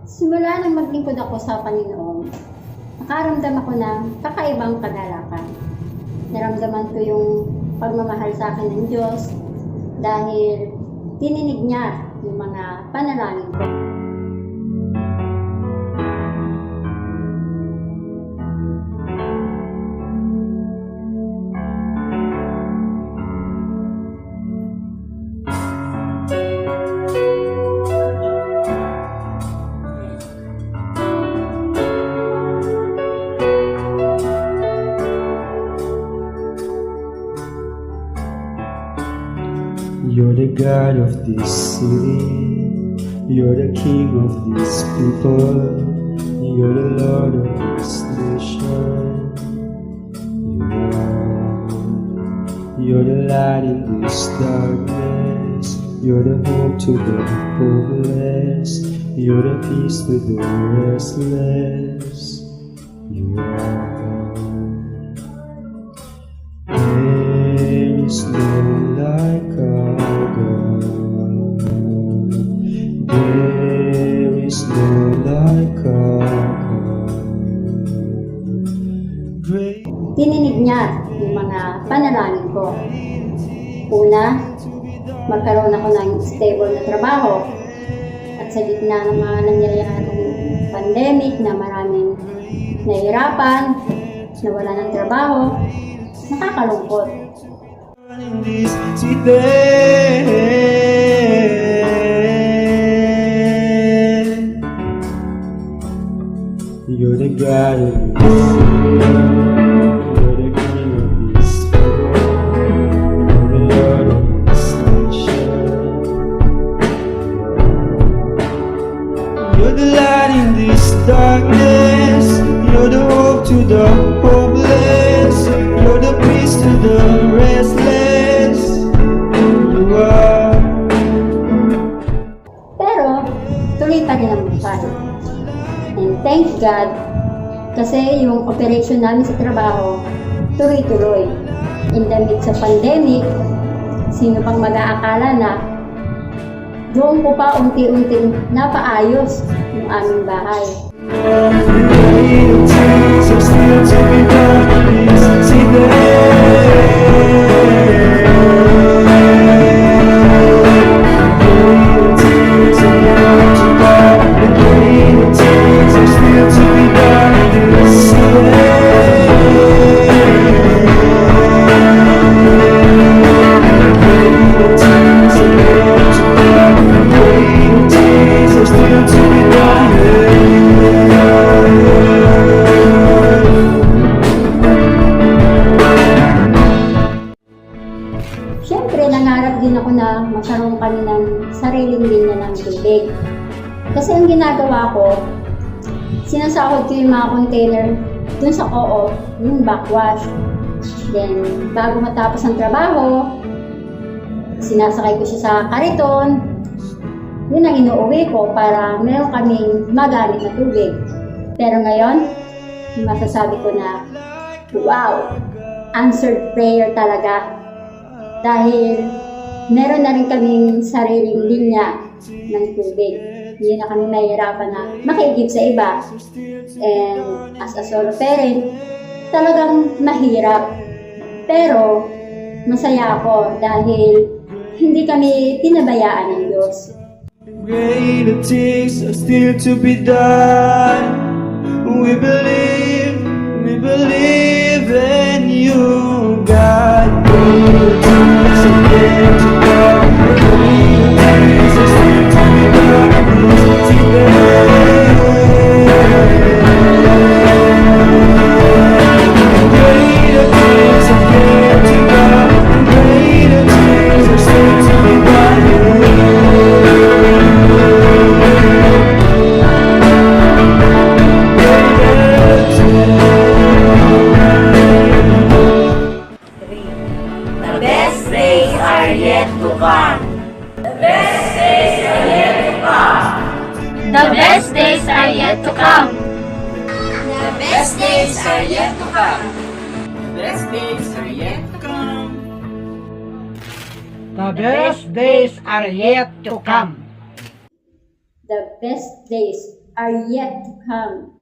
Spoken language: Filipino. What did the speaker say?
Simula nang maglingkod ako sa Panginoon, nakaramdam ako ng kakaibang kagalakan. Naramdaman ko yung pagmamahal sa akin ng Diyos dahil tininig niya yung mga panalangin ko. You're the God of this city, you're the King of these people, you're the Lord of this nation. You're the light in this darkness, you're the hope to the hopeless, you're the peace to the restless. You are. There is no like our God. There is no like our God. Great. Tininig niya yung mga panalangin ko. Una, magkaroon ako ng stable na trabaho. At sa gitna ng mga nangyayaring pandemic na maraming nahihirapan, nawala ng trabaho, nakakalungkot. In this city, you're the God of this you're the King of this world, you're the Lord of this nation. You're the light in this darkness, you're the hope to the hopeless, you're the peace to the restless. You are. Pero, tuloy pa rin ang buhay. And thank God, kasi yung operation namin sa trabaho, tuloy-tuloy. In the midst sa pandemic, sino pang mag-aakala na doon ko pa unti-unting napaayos yung aming bahay. So still to be done is Siyempre, nangarap din ako na magkaroon kami ng sariling linya ng tubig. Kasi ang ginagawa ko, sinasahod ko yung mga container dun sa co-op, yung backwash. Then, bago matapos ang trabaho, sinasakay ko siya sa kariton. Yun ang inuuwi ko para meron kaming magamit na tubig. Pero ngayon, masasabi ko na, wow, answered prayer talaga. Dahil meron na rin kaming sariling linya ng tubig. Hindi na kami mahihirapan na makigib sa iba. And as a solo parent, talagang mahirap. Pero masaya ako dahil hindi kami pinabayaan ng Diyos. greater things are still to be done. We believe in you, God. Greater things are yet to come. Greater things are still to be done. Greater things are yet to come. Greater things are still to be done. The best days are yet to come. The best days are yet to come. The best days are yet to come. The best days are yet to come. The best days are yet to come. The best days are yet to come. The best days are yet to come.